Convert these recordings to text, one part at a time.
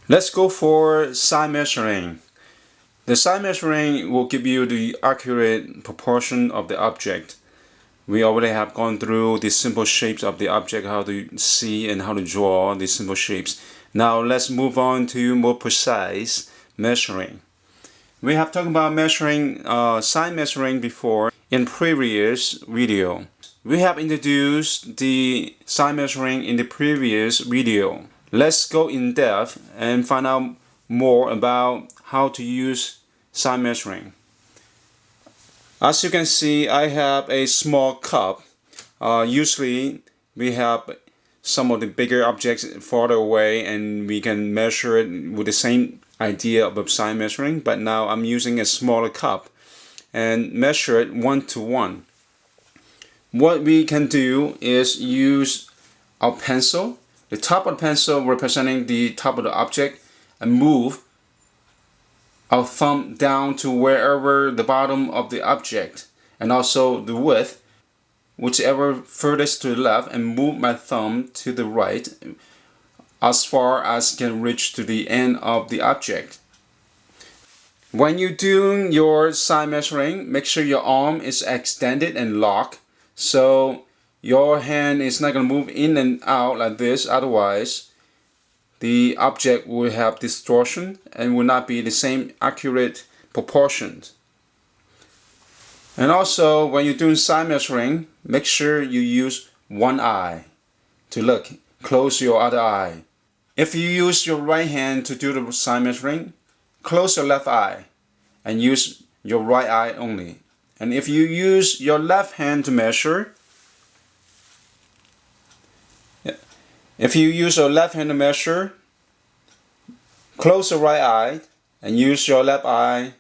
Let's go for side measuring. The side measuring will give you the accurate proportion of the object. We already have gone through the simple shapes of the object, how to see and how to draw the simple shapes. Now let's move on to more precise measuring. We have talked about measuring, side measuring before in previous video. We have introduced the side measuring in the previous video. Let's go in depth and find out more about how to use side measuring. As you can see, I have a small cup. Usually we have some of the bigger objects farther away and we can measure it with the same idea of side measuring, but now I'm using a smaller cup and measure it 1:1. What we can do is use our pencil, the top of the pencil representing the top of the object, and move our thumb down to wherever the bottom of the object, and also the width, whichever furthest to the left, and move my thumb to the right as far as can reach to the end of the object. When you're doing your side measuring, make sure your arm is extended and locked, so your hand is not going to move in and out like this, otherwise the object will have distortion and will not be the same accurate proportions. And also, when you're doing side measuring, make sure you use one eye to look. Close your other eye. If you use your right hand to do the side measuring, close your left eye and use your right eye only. And if you use your left hand to measure, close your right eye and use your left eye,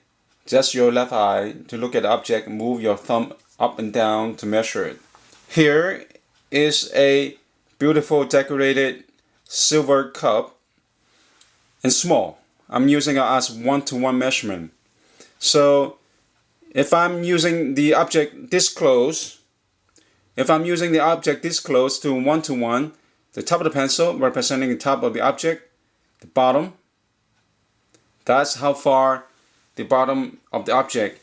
just your left eye, to look at the object. Move your thumb up and down to measure it. Here is a beautiful decorated silver cup and small. I'm using it as 1:1 measurement. So if I'm using the object this close, to 1:1, the top of the pencil representing the top of the object, the bottom, that's how far the bottom of the object.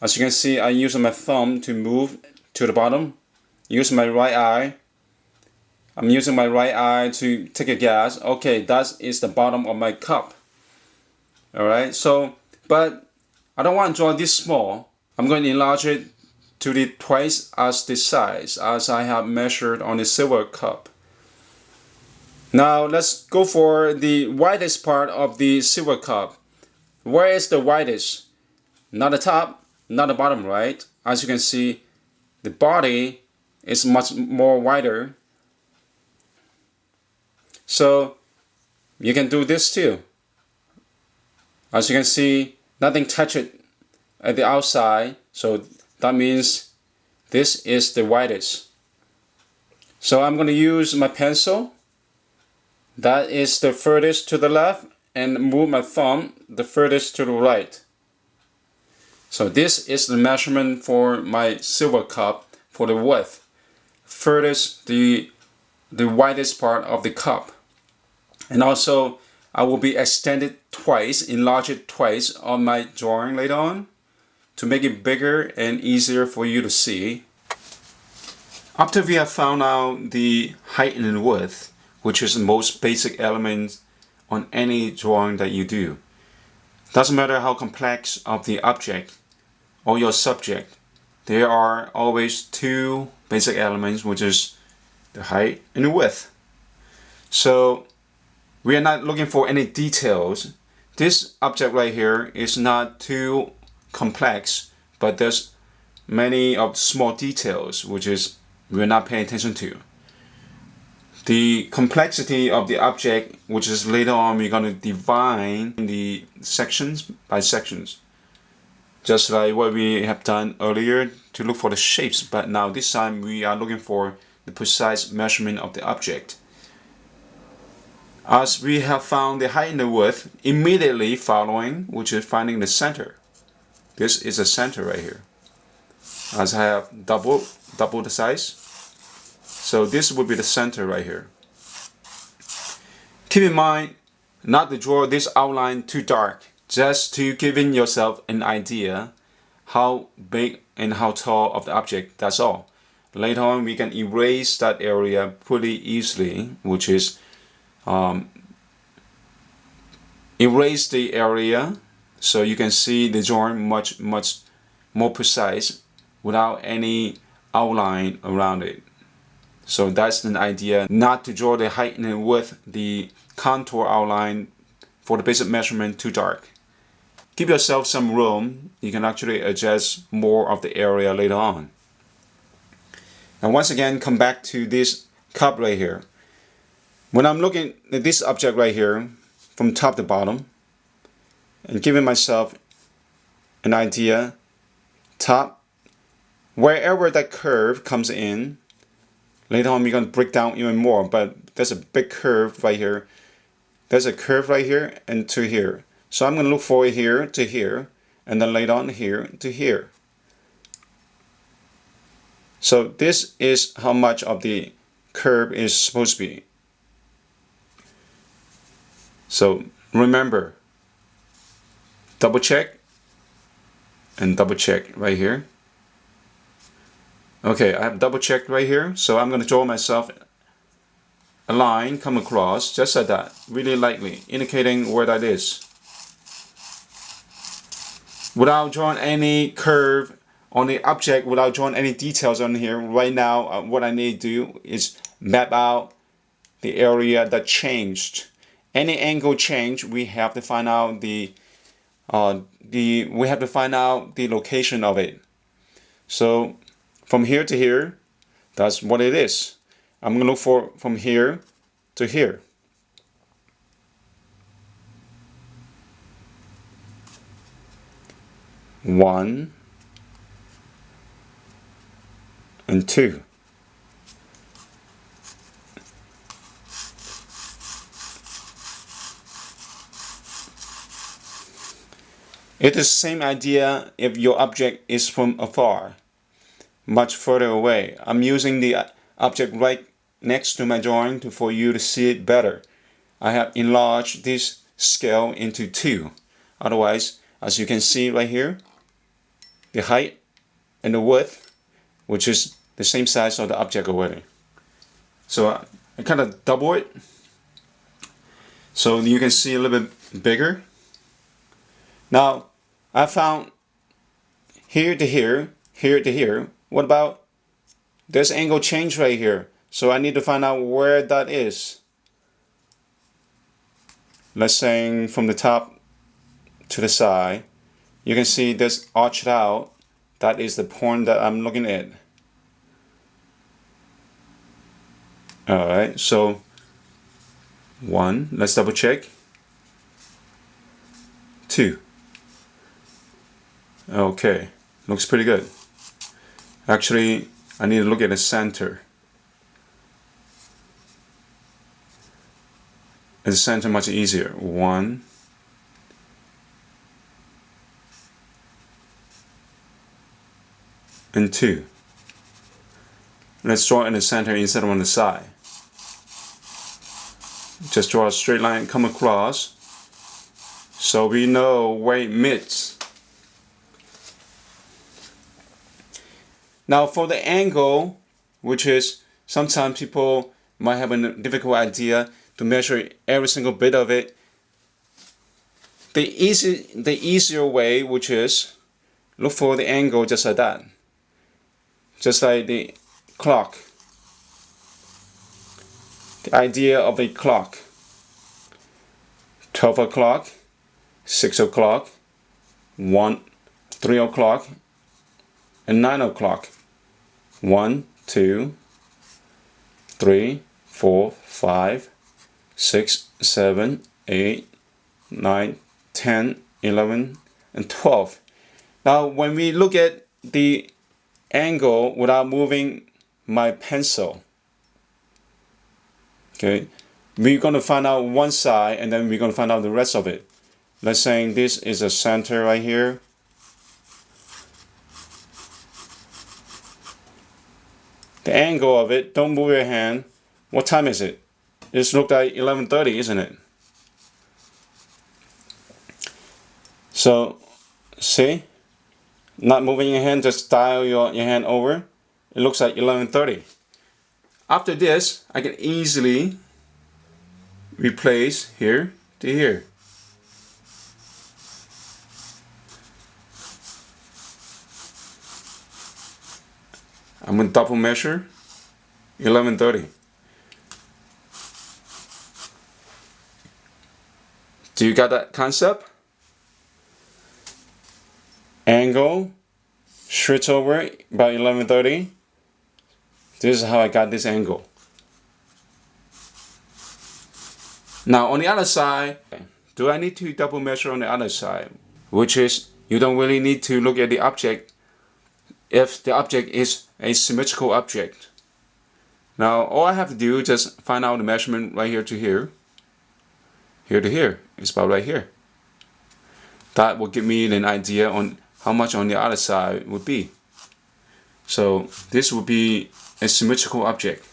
As you can see, I use my thumb to move to the bottom. Use my right eye. I'm using my right eye to take a guess. Okay, that is the bottom of my cup. Alright, so, but I don't want to draw this small. I'm going to enlarge it to the twice as the size as I have measured on the silver cup. Now let's go for the widest part of the silver cup. Where is the widest? Not the top, not the bottom, right? As you can see, the body is much more wider. So you can do this too. As you can see, nothing touches at the outside, so that means this is the widest. So I'm going to use my pencil. That is the furthest to the left, and move my thumb the furthest to the right. So this is the measurement for my silver cup for the width. Furthest, the widest part of the cup. And also I will be extended twice, enlarge it twice on my drawing later on to make it bigger and easier for you to see. After we have found out the height and width, which is the most basic element on any drawing that you do. Doesn't matter how complex of the object or your subject, there are always two basic elements, which is the height and the width. So we are not looking for any details. This object right here is not too complex, but there's many of small details which is we're not paying attention to. The complexity of the object, which is later on we're going to divide the sections by sections, just like what we have done earlier to look for the shapes, but now this time we are looking for the precise measurement of the object. As we have found the height and the width, immediately following, which is finding the center. This is a center right here. As I have double the size. So this would be the center right here. Keep in mind, not to draw this outline too dark, just to giving yourself an idea how big and how tall of the object, that's all. Later on we can erase that area pretty easily, which is erase the area so you can see the drawing much more precise without any outline around it. So that's an idea, not to draw the height and width, the contour outline for the basic measurement too dark. Give yourself some room. You can actually adjust more of the area later on. And once again, come back to this cup right here. When I'm looking at this object right here from top to bottom and giving myself an idea, top, wherever that curve comes in, later on we're going to break down even more, but there's a big curve right here. There's a curve right here and to here. So I'm going to look for here to here, and then later on here to here. So this is how much of the curve is supposed to be. So remember, double check and double check right here. Okay, I have double checked right here, so I'm going to draw myself a line come across just like that, really lightly, indicating where that is. Without drawing any curve on the object, without drawing any details on here, right now what I need to do is map out the area that changed. Any angle change, we have to find out the location of it. So from here to here, that's what it is. I'm going to look for from here to here. One and two. It's the same idea if your object is from afar, much further away. I'm using the object right next to my drawing for you to see it better. I have enlarged this scale into 2. Otherwise, as you can see right here, the height and the width, which is the same size of the object already. So I kind of double it so you can see a little bit bigger. Now I found here to here, here to here. What about this angle change right here? So I need to find out where that is. Let's say from the top to the side, you can see this arched out. That is the point that I'm looking at. Alright, so 1, let's double check. 2. Okay, looks pretty good. Actually, I need to look at the center. At the center, much easier. 1. And 2. Let's draw in the center instead of on the side. Just draw a straight line, come across, so we know where it meets. Now for the angle, which is sometimes people might have a difficult idea to measure every single bit of it. The easier way, which is look for the angle just like that. Just like the clock. The idea of a clock. 12 o'clock, 6 o'clock, 3 o'clock, and 9 o'clock. 1, 2, 3, 4, 5, 6, 7, 8, 9, 10, 11, and 12. Now when we look at the angle without moving my pencil, okay, we're going to find out one side and then we're going to find out the rest of it. Let's say this is a center right here. The angle of it, don't move your hand. What time is it? It's looked like 11:30, isn't it? So, see? Not moving your hand, just dial your hand over. It looks like 11:30. After this, I can easily replace here to here. I'm going to double measure 11:30. Do you got that concept? Angle, switch over by 11:30. This is how I got this angle. Now on the other side, do I need to double measure on the other side? Which is, you don't really need to look at the object if the object is a symmetrical object. Now all I have to do is just find out the measurement right here to here. Here to here. It's about right here. That will give me an idea on how much on the other side would be. So this would be a symmetrical object.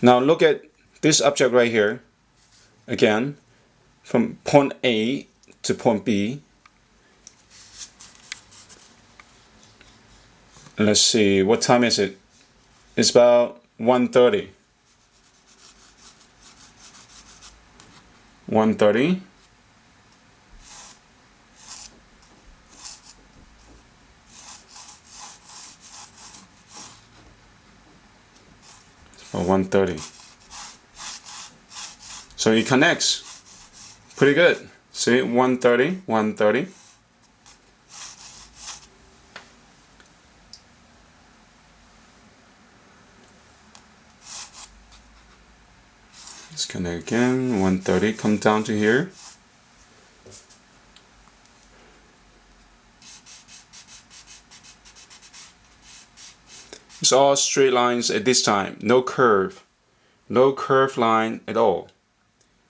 Now look at this object right here. Again, from point A to point B. Let's see, what time is it? It's about 1:30. 1:30. Or 1:30. So it connects pretty good. See, 1:30, 1:30. Let's connect again. 1:30. Come down to here. It's all straight lines at this time. No curve. No curved line at all.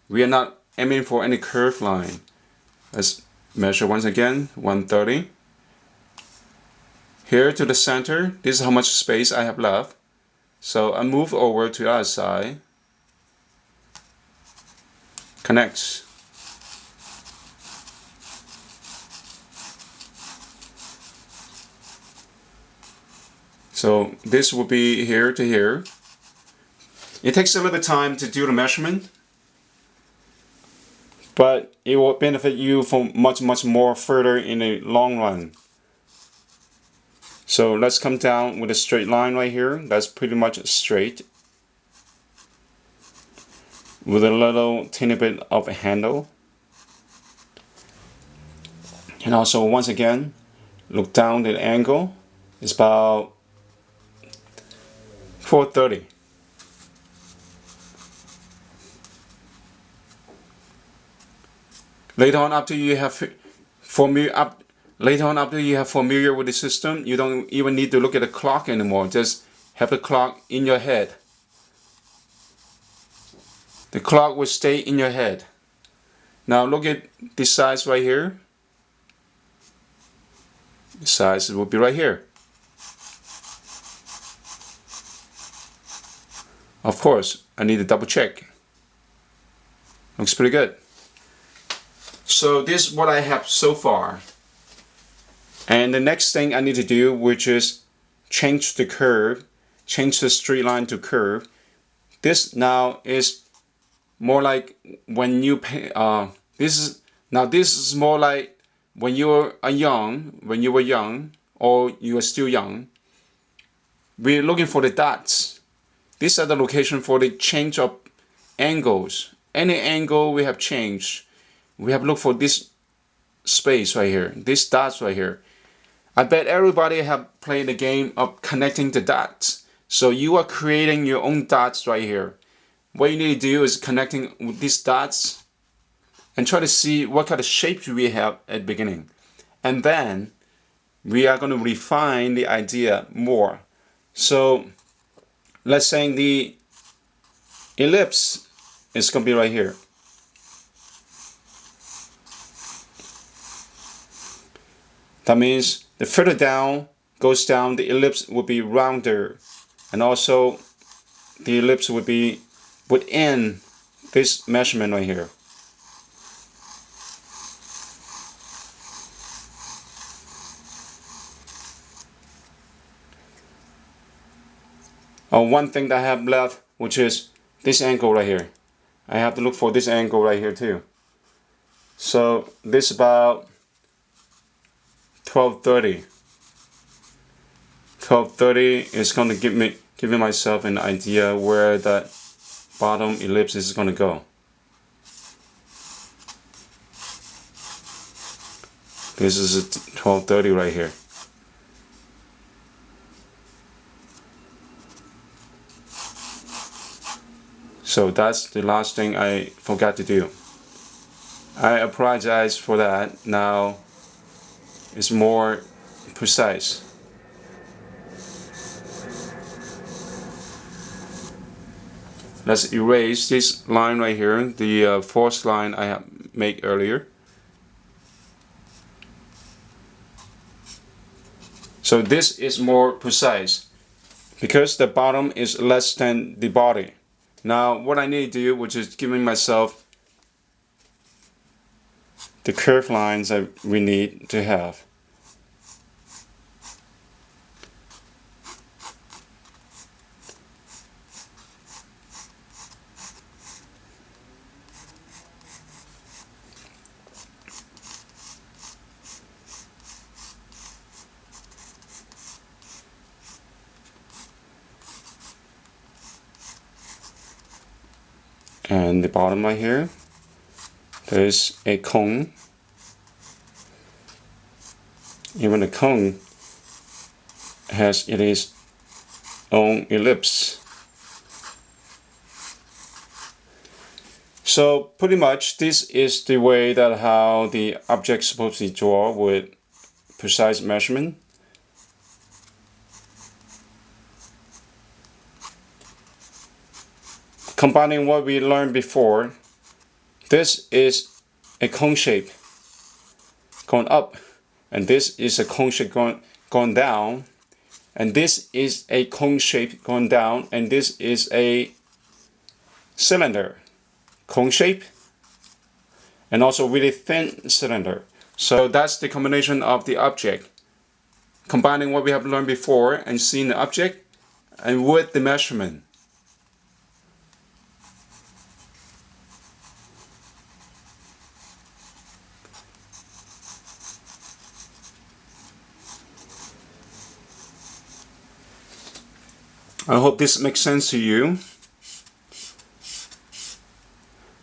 We are not aiming for any curved line. Let's measure once again. 1:30. Here to the center. This is how much space I have left. So I move over to the other side. Connects. So this will be here to here. It takes a little bit of time to do the measurement, but it will benefit you for much more further in the long run. So let's come down with a straight line right here. That's pretty much straight, with a little teeny bit of a handle. And also once again, look down at the angle. It's about 4:30. Later on, after you have familiar with the system, you don't even need to look at the clock anymore. Just have the clock in your head. The clock will stay in your head. Now look at this size right here. The size will be right here. Of course, I need to double check. Looks pretty good. So this is what I have so far. And the next thing I need to do, which is change the curve, change the straight line to curve. This now is more like when you this is more like when you were young, or you are still young. We're looking for the dots. These are the location for the change of angles. Any angle we have changed, we have looked for this space right here, these dots right here. I bet everybody have played the game of connecting the dots. So you are creating your own dots right here. What you need to do is connecting with these dots and try to see what kind of shapes we have at the beginning. And then we are going to refine the idea more. So let's say the ellipse is going to be right here. That means the further down goes down, the ellipse will be rounder. And also the ellipse would be within this measurement right here. One thing that I have left, which is this angle right here. I have to look for this angle right here too. So this about 1230. 1230 is going to give me myself an idea where that bottom ellipse is going to go. This is a 1230 right here. So that's the last thing I forgot to do. I apologize for that. Now it's more precise. Let's erase this line right here, the forced line I have made earlier. So this is more precise because the bottom is less than the body. Now what I need to do, which is giving myself the curved lines that we need to have. And the bottom right here, there's a cone. Even the cone has its own ellipse. So pretty much this is the way that how the object is supposed to be drawn with precise measurement. Combining what we learned before, this is a cone shape going up, and this is a cone shape going down, and this is a cone shape going down, and this is a cylinder cone shape, and also really thin cylinder. So that's the combination of the object, combining what we have learned before and seeing the object and with the measurement. I hope this makes sense to you.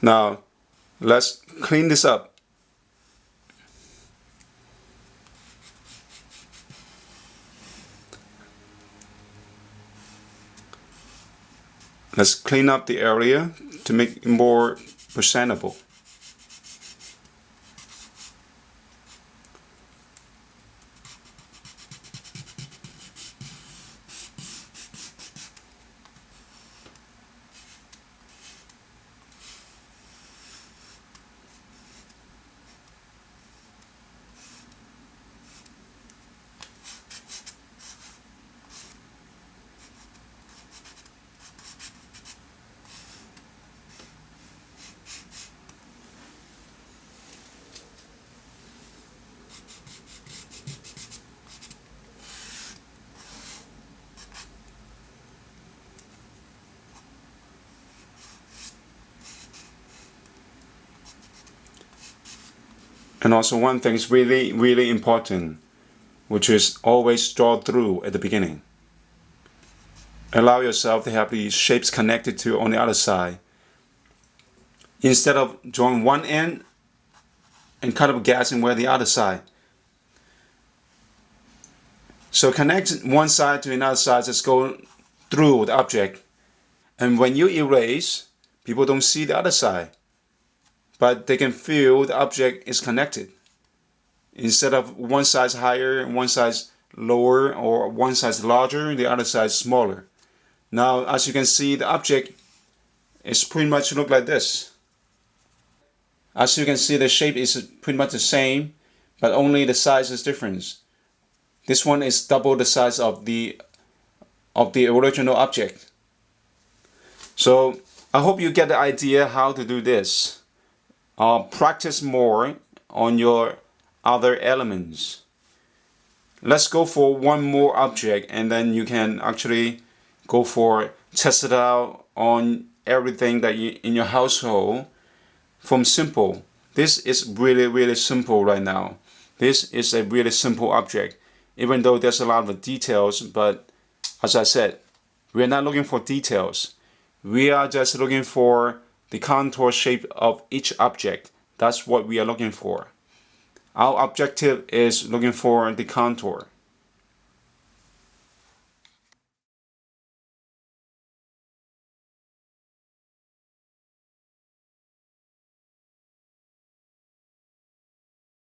Now, let's clean this up. Let's clean up the area to make it more presentable. And also one thing is really important, which is always draw through at the beginning. Allow yourself to have these shapes connected to on the other side. Instead of drawing one end and kind of guessing where the other side. So connect one side to another side, just go through the object. And when you erase, people don't see the other side, but they can feel the object is connected. Instead of one size higher and one size lower, or one size larger, the other side smaller. Now, as you can see, the object is pretty much look like this. As you can see, the shape is pretty much the same, but only the size is different. This one is double the size of the original object. So I hope you get the idea how to do this. Practice more on your other elements. Let's go for one more object, and then you can actually go for test it out on everything that you in your household from simple. This is really simple right now. This is a really simple object, even though there's a lot of details, but as I said, we're not looking for details. We are just looking for the contour shape of each object. That's what we are looking for. Our objective is looking for the contour.